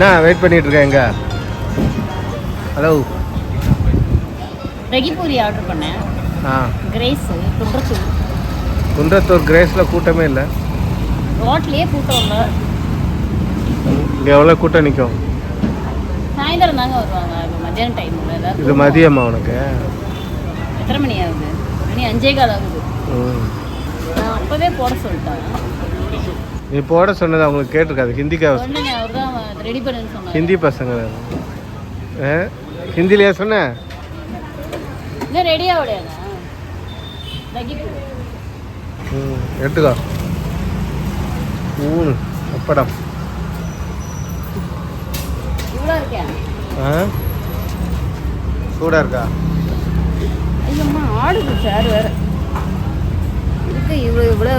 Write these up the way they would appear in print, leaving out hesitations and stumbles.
என்ன வெயிட் பண்ணிட்டு இருக்கேன் எங்க? ஹலோ. ரகிபூரி ஆர்டர் பண்ணேன். கிரேஸ் குன்றத்தூர். குன்றத்தூர் கிரேஸில் கூட்டமே இல்லை. ரோட்லேயே கூட்டம் இல்லை. இங்கே எவ்வளோ கூட்டம் நிற்கும்? சாயந்தரம் தாங்க வருவாங்க. மத்தியான டைமில். இது மதியமா உனக்கு? எத்தனை மணி ஆகுது? மணி 5:15 ஆகுது. நான் அப்போவே போட சொல்லிட்டேன். நீ போட சொன்னது அவங்களுக்கு கேட்டிருக்காது. ஹிந்திக்காக சொன்னேன். அவர் தான் ரெடி பண்ணுன்னு சொன்னார். ஹிந்தி பசங்க ஹிந்திலையா சொன்னேன்? இன்னும் ரெடியாக விடையாங்க. எடுத்துக்கோ. அப்படம் இவ்வளோ இருக்கேன். சூடாக இருக்கா? ஐயம்மா ஆடுது சார் வேறு இருக்கு. இவ்வளோ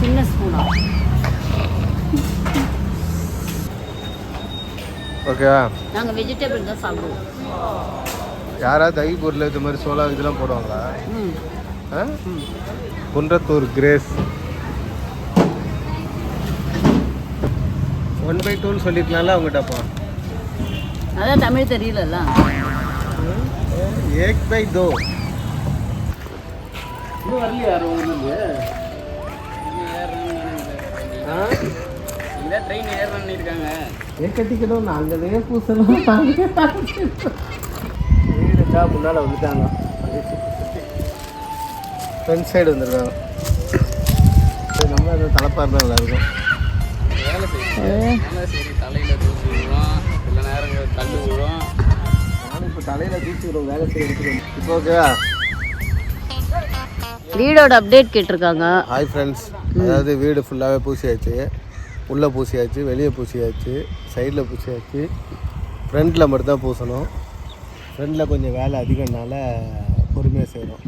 சின்ன ஸ்பூனா? ஓகேவா? நாங்கள் வெஜிடபிள் தான் சாப்பிடுவோம். யாராவது தகி பொருள் இது மாதிரி சோளா இதெல்லாம் போடுவாங்களா? குன்றத்தூர் கிரேஸ் 1/2 சொல்லிக்கலாம்ல அவங்ககிட்டப்பா. அதான் தமிழ் தெரியலல்ல. 1/2 இன்னும் வரலையா யாரும் ஊர்லேருந்து? இந்த ட்ரெயின் ஏறணும்னு இருக்காங்க. கட்டிக்கணும் நாங்களே பூசணும். வீடுக்கா முன்னால் வந்துட்டாங்க. ஃப்ரண்ட் சைடு வந்துருக்காங்க. நம்ம அது தலைப்பாருந்தா நல்லா இருக்கும். வேலை செய்யணும். சரி தலையில் தூசி விடுவோம், சில நேரங்கள் கல் விழும். நானும் இப்போ தலையில் தூசி விடுவோம் வேலை செய்யறதுக்கு. இப்போ ஓகேவா? வீடோட அப்டேட் கேட்டிருக்காங்க. Hi friends. அதாவது வீடு ஃபுல்லாகவே பூசியாச்சு. உள்ளே பூசியாச்சு, வெளியே பூசியாச்சு, சைடில் பூசியாச்சு. ஃப்ரண்ட்டில் மட்டும்தான் பூசணும். ஃப்ரண்ட்டில் கொஞ்சம் வேலை அதிகம்னால பொறுமையாக செய்கிறோம்.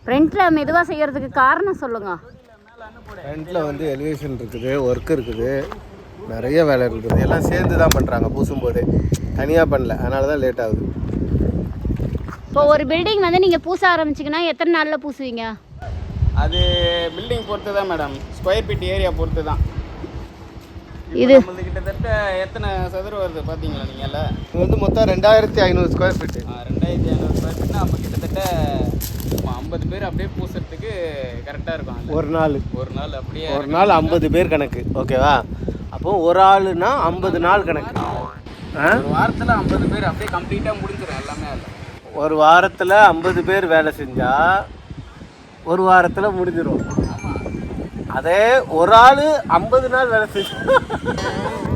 ஃப்ரண்ட்டில் மெதுவாக செய்கிறதுக்கு காரணம் சொல்லுங்கள். ஃப்ரண்ட்டில் வந்து எலிவேஷன் இருக்குது, ஒர்க் இருக்குது, நிறைய வேலை இருக்குது. எல்லாம் சேர்ந்து தான் பண்ணுறாங்க பூசும்போதே, தனியாக பண்ணல. அதனால தான் லேட் ஆகுது. இப்போ ஒரு பில்டிங் வந்து நீங்கள் பூச ஆரம்பிச்சிங்கன்னா எத்தனை நாளில் பூசுவீங்க? அது பில்டிங் பொறுத்து தான் மேடம், ஸ்கொயர் ஃபீட் ஏரியா பொறுத்து தான். இது நம்மளுக்கு கிட்டத்தட்ட எத்தனை சதுரம் வருது பார்த்தீங்களா நீங்கள்ல? இது வந்து மொத்தம் 2500 ஸ்கொயர் ஃபீட்டு. 2500 ஸ்கொயர் ஃபீட்னா நம்ம கிட்டத்தட்ட 50 பேர் அப்படியே பூசுறதுக்கு கரெக்டாக இருக்கும். ஒரு நாள் அப்படியே ஒரு நாள் 50 பேர் கணக்கு. ஓகேவா? அப்போ ஒரு ஆளுனா 50 நாள் கணக்கு. ஒரு வாரத்தில் 50 பேர் அப்படியே கம்ப்ளீட்டாக முடிஞ்சிடும் எல்லாமே. ஒரு வாரத்தில் 50 பேர் வேலை செஞ்சால் ஒரு வாரத்தில் முடிஞ்சிடும். அதே ஒரு ஆள் 50 நாள் வேலை செஞ்சு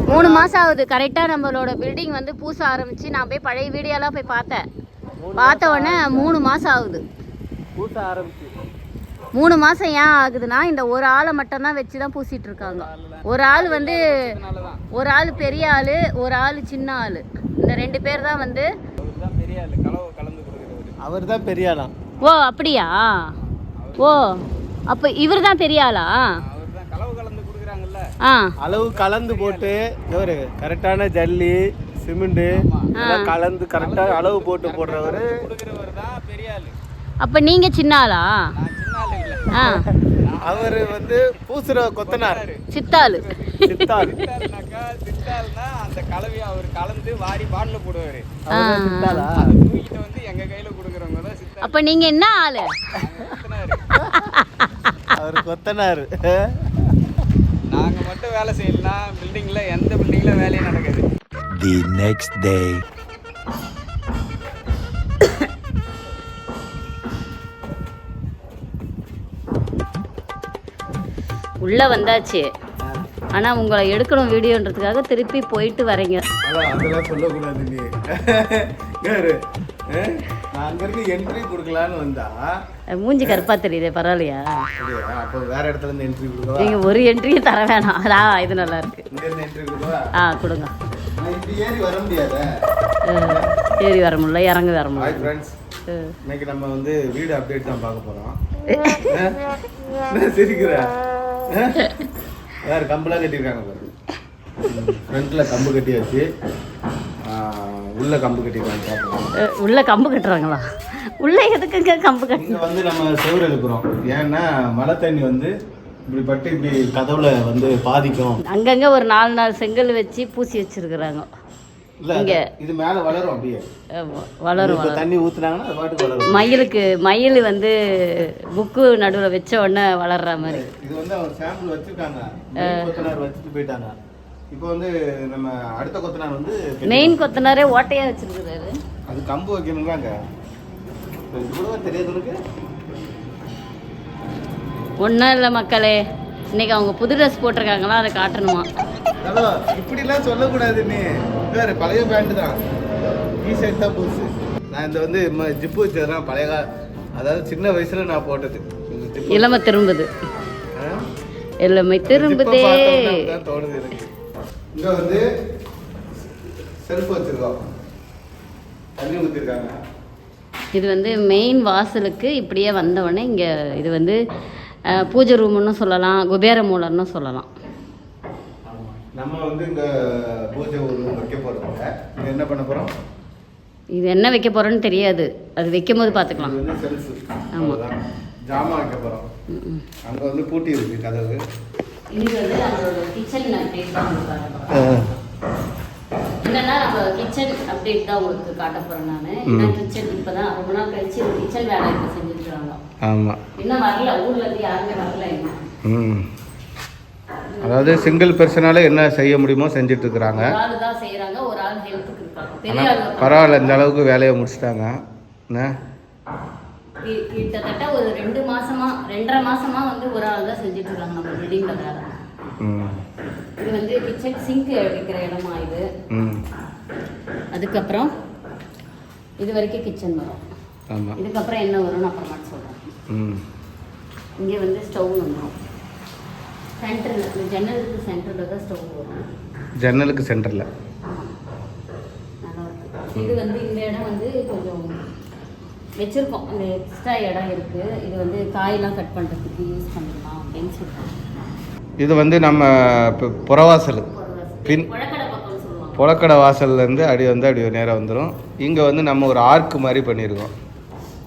3 மாதம் ஆகுது. கரெக்டாக நம்மளோட பில்டிங் வந்து பூச ஆரம்பித்து நான் போய் பழைய வீடியோலாம் போய் பார்த்த உடனே 3 மாதம் ஆகுது. பூச ஆரம்பிச்சு 3 மாதம் ஏன் ஆகுதுன்னா இந்த ஒரு ஆளை மட்டும்தான் வச்சு தான் பூசிட்டு இருக்காங்க. ஒரு ஆள் வந்து ஒரு ஆள் பெரிய ஆள், ஒரு ஆள் சின்ன ஆள். இந்த 2 பேர் தான் வந்து பெரிய ஆள் கலவு கலந்து கொடுக்குறவர். அவர் தான் பெரிய ஆளா? ஓ அப்படியா? ஓ அப்போ இவர் தான் பெரிய ஆளா? அவர் தான் கலவு கலந்து கொடுக்குறாங்கல்ல. அளவு கலந்து போட்டு ஒரு கரெக்டான ஜல்லி சிமெண்ட்டு கலந்து கரெக்டாக அளவு போட்டு போடுறவர் தான் பெரிய ஆள். அப்போ நீங்கள் சின்ன ஆளா? அவர் வந்து பூசுற கொத்தனார், சித்தாள். சித்தாள்னா அந்த கலவையை அவர் கலந்து வாரி பாட்டில் போடுவார். தூக்கிட்டு வந்து எங்க கையில கொடுக்குறவங்க தான் சித்தாள். அப்போ நீங்கள் என்ன ஆளு? அவர் கொத்தனார். நாங்க மட்டும் வேலை செய்யலாம், பில்டிங்ல எந்த பில்டிங்ல வேலையும் நடக்குது. The next day. உள்ளே வந்தாச்சு. ஆனால் உங்களை எடுக்கணும் வீடியோன்றதுக்காக திருப்பி போயிட்டு வரீங்க. அதெல்லாம் சொல்லக்கூடாது. நீ நான் அங்கிருந்து என்ட்ரி கொடுக்கலான்னு வந்தா மூஞ்சி கருப்பா தெரியுது. பரவாயில்லையா? அப்போ வேற இடத்துல இருந்து என்ட்ரி கொடுக்கவா? நீங்கள் ஒரு என்ட்ரியும் தர வேணாம். இது நல்லா இருக்கு. இங்கிருந்து என்ட்ரி கொடுக்கவா? கொடுங்க. இப்படி ஏறி வர முடியாத. ஏறி வர முடியல, இறங்க வர முடியல. Hi friends. இன்னைக்கு நம்ம வந்து வீடு அப்டேட் தான் பார்க்க போறோம். சிரிக்கிற வேற கம்பெல்லாம் கட்டியிருக்காங்க பாரு. ஃப்ரண்ட்ல கம்பு கட்டியாச்சு, உள்ள கம்பு கட்டிருக்காங்க. உள்ள கம்பு கட்டுறாங்களா? உள்ள எதுக்குங்க கம்பு கட்டி? இங்க வந்து நம்ம செவுரு எழுப்புறோம். ஏன்னா மழை தண்ணி வந்து இப்படி பட்டு இப்படி கதவுல வந்து பாதிக்கும். அங்கங்கே ஒரு 4 செங்கல் வச்சு பூசி வச்சிருக்கிறாங்க. இல்லை இது மேலே வளரும் அப்படியே வளரும். தண்ணி ஊற்றுனாங்கன்னா அது பாட்டுக்கு வளரும். மயில் வந்து புக்கு நடுவில் வச்ச உடனே வளர்ற மாதிரி. இது வந்து அவர் சாம்பிள் வச்சுருக்காங்க, கொத்தனார் வச்சுட்டு போயிட்டாங்க. இப்போ வந்து நம்ம அடுத்த கொத்தனார் வந்து மெயின் கொத்தனாரே ஓட்டையாக வச்சுருக்குறாரு. அது கம்பு வைக்கணுங்காங்க. இது கூட தெரியாது உனக்கு? ஒன்றும் இல்லை மக்களே, இன்னைக்கு அவங்க புது ட்ரெஸ் போட்டிருக்காங்களா, அதை காட்டணுமா? ஹலோ, இப்படிலாம் சொல்லக்கூடாது. நீ வேறு பழைய பேண்ட் தான், டிஷர்ட் தான் புதுசு. நான் இந்த வந்து ஜிப்பு வச்சதுதான் பழைய அதாவது சின்ன வயசில் நான் போட்டது. இளமை திரும்புது, எல்லாமே திரும்புதே தோணுது எனக்கு. இங்கே வந்து செல்ஃப் வச்சுருக்கோம், தண்ணி ஊற்றிருக்காங்க. இது வந்து மெயின் வாசலுக்கு இப்படியே வந்தவொடனே இங்கே இது வந்து பூஜை ரூம்னு சொல்லலாம், குபேர மூலன்னு சொல்லலாம். நம்ம வந்து இந்த பூஜை ரூம் வைக்க போகிறோம். என்ன பண்ண போகிறோம்? இது என்ன வைக்க போகிறோன்னு தெரியாது, அது வைக்கும் போது பார்த்துக்கலாம். இது வந்து செல்ஃபு. ஆமாம், ஜாமான் வைக்க போகிறோம். அங்கே வந்து பூட்டி இருக்குது கதவு. இது வந்து நம்மளோட கிச்சன் அப்டேட் தான் என்னன்னா, நம்ம கிச்சன் அப்டேட் தான் உங்களுக்கு காட்ட போகிறேன் நான். ஏன்னா கிச்சன் இப்போ தான் ரொம்ப நாள் கழிச்சு ஒரு கிச்சன் வேலை இப்போ செஞ்சுருக்குறாங்க. ஆமாம், இன்னும் வரல, ஊர்லேருந்து யாருமே வரல இன்னும். அதாவது சிங்கிள் பர்சனால என்ன செய்ய முடியுமோ செஞ்சுட்டு இருக்கிறாங்க. ஒரு ஆள் தான் செய்கிறாங்க, ஒரு ஆள் ஹெல்ப்புக்கு இருக்காங்க. பெரிய ஆள் பரவாயில்ல, இந்த அளவுக்கு வேலையை முடிச்சிட்டாங்க. கிட்டத்தட்ட ஒரு 2 மாசமா 2.5 மாசமா வந்து ஒரு ஆள் தான் செஞ்சுட்டு இருக்காங்க நம்ம பில்டிங்ல வேலை. இது வந்து கிச்சன் சிங்க் வைக்கிற இடமா இது. அதுக்கப்புறம் இது வரைக்கும் கிச்சன் வரும். ஆமாம், இதுக்கப்புறம் என்ன வரும்னு அப்புறமா சொல்கிறேன். இங்கே வந்து ஸ்டவ் வந்துடும் சென்டரில், ஜன்னலுக்கு சென்டரில் தான் ஸ்டவ் வரும். ஜன்னலுக்கு சென்டரில் நல்லா இருக்குது. இது வந்து இந்த இடம் வந்து கொஞ்சம் வச்சுருக்கோம், இந்த எக்ஸ்ட்ரா இடம் இருக்குது. இது வந்து காயெல்லாம் கட் பண்ணுறதுக்கு யூஸ் பண்ணிக்கலாம் அப்படின்னு சொல்லுவாங்க. இது வந்து நம்ம புறவாசல் பின் புழக்கடை வாசல்லேருந்து அப்படி நேராக வந்துடும். இங்கே வந்து நம்ம ஒரு ஆர்க்கு மாதிரி பண்ணியிருக்கோம்.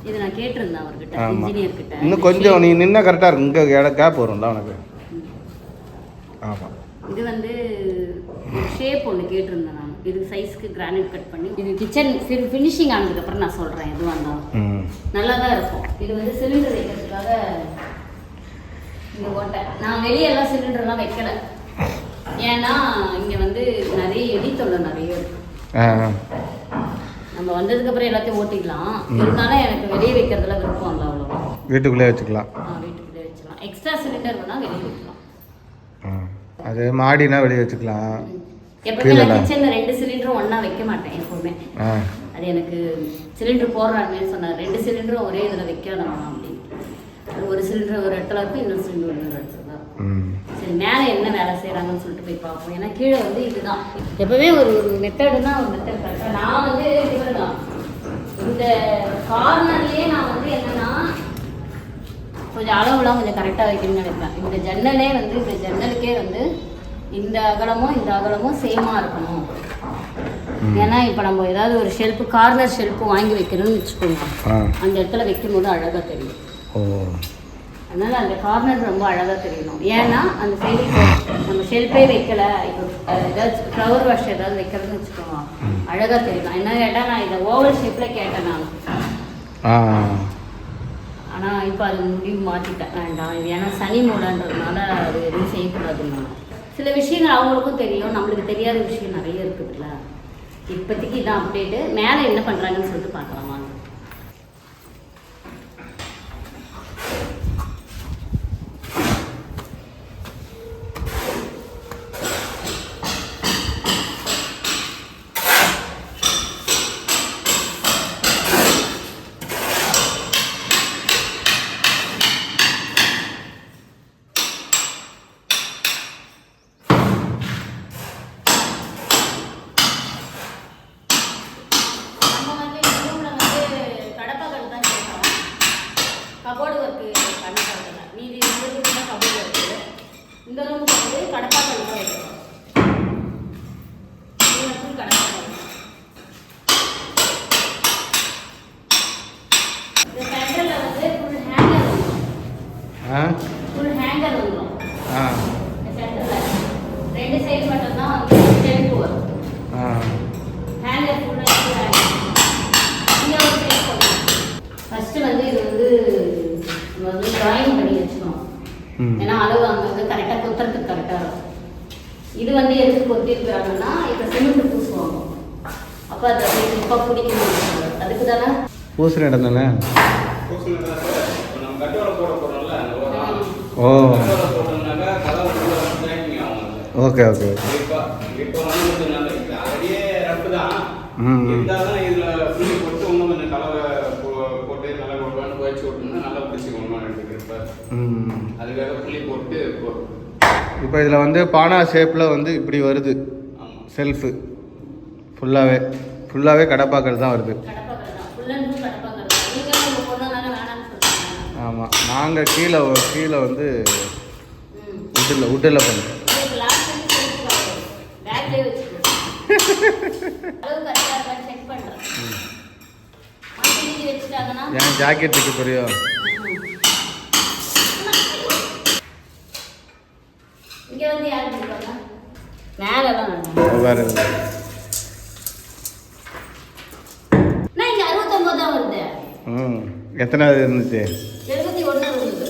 இது நான் கேட்டிருந்தேன் அவர்கிட்ட, இன்ஜினியர் கிட்ட. இன்னும் கொஞ்சம் நீ நின்னா கரெக்டாக இருக்கும், இங்கே கேப் வரும்ல உனக்கு. ஆமாம், இது வந்து ஷேப் ஒன்று கேட்டிருந்தேன் நான். இது சைஸ்க்கு கிரானைட் கட் பண்ணி இது கிச்சன் ஃபினிஷிங் ஆனதுக்கப்புறம் நான் சொல்கிறேன். எதுவாக இருந்தாலும் நல்லா தான் இருக்கும். இது வந்து சிலிண்டர் வைக்கிறதுக்காக இந்த ஓட்டை. நான் வெளியெல்லாம் சிலிண்டர்லாம் வைக்கலை, ஏன்னா இங்கே வந்து நிறைய எடித்தொல்லை நிறைய இருக்குது. நம்ம வந்ததுக்கப்புறம் எல்லாத்தையும் ஓட்டிக்கலாம். இருந்தாலும் எனக்கு வெளியே வைக்கிறதுல விருப்பம் இல்லை அவ்வளோ. வீட்டுக்குள்ளே வச்சுக்கலாம். வீட்டுக்குள்ளே வச்சுக்கலாம். எக்ஸ்ட்ரா சிலிண்டர் வேணால் வெளியே வைக்கலாம். அது மாடினா வெளியே வச்சுக்கலாம். எப்பவுமே கிச்சனில் 2 சிலிண்டரும் ஒன்றா வைக்க மாட்டேன் எப்போவுமே. அது எனக்கு சிலிண்டர் போடுறாங்கன்னு சொன்னார், 2 சிலிண்டரும் ஒரே இதில் வைக்கணும் அப்படின்னு. ஒரு சிலிண்டர் ஒரு இடத்துல இருக்கும், இன்னொரு சிலிண்டர் ஒரு இடத்துல தான். சரி, மேலே என்ன வேலை செய்கிறாங்கன்னு சொல்லிட்டு போய் பார்ப்போம். ஏன்னா கீழே வந்து இதுதான் எப்பவுமே ஒரு மெத்தடுன்னா ஒரு மெத்தட் கரெக்டாக. நான் வந்து இதுதான் இந்த கார்னர்லேயே நான் வந்து என்னன்னா கொஞ்சம் அளவுலாம் கொஞ்சம் கரெக்டாக வைக்கணும்னு நினைப்பேன். இந்த ஜன்னலே வந்து இந்த ஜன்னலுக்கே வந்து இந்த அகலமும் சேமாக இருக்கணும். ஏன்னா இப்போ நம்ம ஏதாவது ஒரு ஷெல்ஃபு கார்னர் ஷெல்ஃபு வாங்கி வைக்கணும்னு வச்சுக்கோங்க, அந்த இடத்துல வைக்கும் போது அழகாக தெரியும். அதனால் அந்த கார்னர் ரொம்ப அழகாக தெரியணும். ஏன்னா அந்த சைடு நம்ம ஷெல்ஃபே வைக்கல, இப்போ ஏதாச்சும் ஃப்ளவர் வாஷ் ஏதாவது வைக்கிறதுன்னு வச்சுக்கோங்க, அழகாக தெரியலாம். என்ன கேட்டால் நான் இதை ஓவல் ஷேப்பில் கேட்டேன் நான். ஆனால் இப்போ அது முடிவு மாற்றிட்டேன், வேண்டாம் இது ஏன்னா சனி மூலன்றதுனால அது எதுவும் செய்யக்கூடாதுன்னு. சில விஷயங்கள் அவங்களுக்கும் தெரியும், நம்மளுக்கு தெரியாத விஷயம் நிறைய இருக்குதுல்ல. இப்போதைக்கு இதான் அப்டேட்டு. மேலே என்ன பண்ணுறாங்கன்னு சொல்லிட்டு பார்க்கலாமா? கபோர்டு ஒர்க்கு பண்ணிட்டாங்க, மீதி இந்த கபோர்டு ஒர்க்கு. இந்த ரூமுக்கு வந்து கடப்பாக்கல் தான் வைக்கிறோம். இந்த சென்டரில் வந்து ஃபுல் ஹேங்கர் ஃபுல் ஹேங்கர் வந்துடும். ஆ சென்டரில் 2 சைடு மட்டும் தான் வந்து ஸ்டெப் வரும். ஹேங்கர் ஃபுல்லாக இங்கே ஒரு ஸ்டெப் வரும். ஃபஸ்ட்டு வந்து இது வந்து ட்ராயிங் பண்ணி வச்சுக்கணும். ஏன்னா அளவு அங்கே கரெக்டாக குத்துறதுக்கு கரெக்டாக இருக்கும். இது வந்து எதுக்கு கொத்திருக்கிறாங்கன்னா இப்போ சிமெண்ட் பூசுவாங்க. அப்போ அதை இப்போ பிடிக்கணும். அதுக்கு தானே பூசுகிற இடம் தானே. நம்ம கட்டோட போட போகிறோம்ல ஓ ஓகே ஓகே இப்போ வந்து அதே ரப்பு தான் இருந்தாலும் இதில் புள்ளி போட்டு இன்னும் கொஞ்சம் கலவை போட்டு நல்லா கொண்டு போயிடுச்சு விட்டோம்னா நல்லா பிடிச்சி கொண்டு வந்துட்டு இருப்பார். அதுக்காக புள்ளி போட்டு இப்போ இதில் வந்து பானா ஷேப்பில் வந்து இப்படி வருது. செல்ஃபு ஃபுல்லாகவே கடப்பாக்கள் தான் வருது. ஆமாம், நாங்கள் கீழே வந்து உட்டில் பண்ணுறோம். என் ஜாக்கெட் தைக்க போறியோ? இங்கே வந்து யார் இருக்காங்க? மேலெல்லாம் வேறு நான் இங்கே 69 தான் வருது. எத்தனாவது இருந்துச்சு? 71 இருந்தது.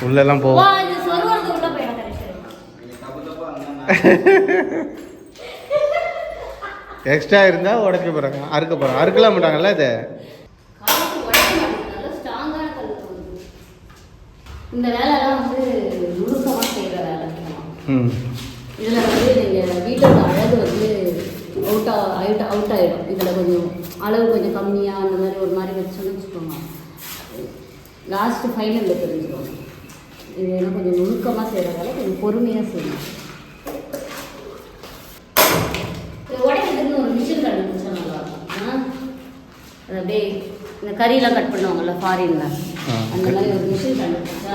உள்ளெல்லாம் போகும். இது சொருவறது உள்ள போயிடும். எக்ஸ்ட்ரா இருந்தால் உடைக்க போகிறாங்க, அறுக்க போகிறாங்க. அறுக்கலாம் மாட்டாங்கல்ல இது. இந்த வேலைலாம் வந்து நுணுக்கமாக செய்கிற வேலை. இதில் வந்து நீங்கள் வீட்டோட அழகு வந்து அவுட் ஆகிடும். இதில் கொஞ்சம் அளவு கொஞ்சம் கம்மியாக அந்த மாதிரி ஒரு மாதிரி வச்சோன்னு வச்சுக்கோங்க. லாஸ்ட்டு ஃபைனலில் தெரிஞ்சுக்கோங்க. இது என்ன கொஞ்சம் நுணுக்கமாக செய்கிற வேலை, கொஞ்சம் பொறுமையாக செய்யணும். உடைக்கிறதுக்கு ஒரு மிஷின் கண்டுபிடிச்சா நல்லாயிருக்கும். அது அப்படியே இந்த கறியெல்லாம் கட் பண்ணுவாங்கல்ல ஃபாரின்ல, அந்த மாதிரி ஒரு மிஷின் கண்டுபிடிச்சா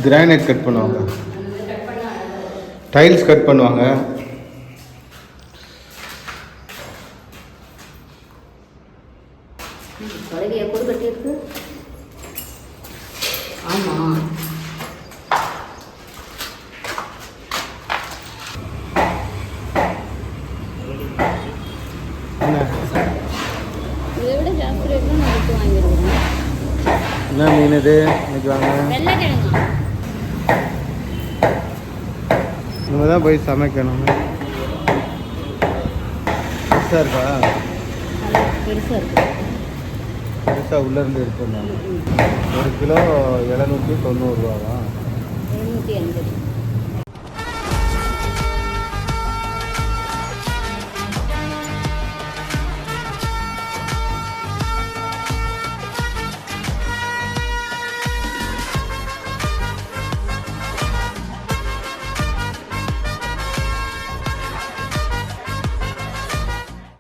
கிரானைட் கட் பண்ணுவாங்க, அந்த மாதிரி கட் பண்ணால் டைல்ஸ் கட் பண்ணுவாங்க. தொடங்கி எப்போது கட்டியிருக்கு? ஆமாம், இதை விட ஜாஸ்தி ரேட்லாம் நான் எடுத்து வாங்கிடுவேன். என்ன மீன் இது இன்னைக்கு வாங்க? வெள்ளைக்கிழங்கா. நம்ம தான் போய் சமைக்கணும். பெருசாக இருக்கா? பெருசாக இருக்கு. பெருசாக உள்ளேருந்து எடுத்துருந்தாங்க. 1 கிலோ 790 ரூபாவா? 750.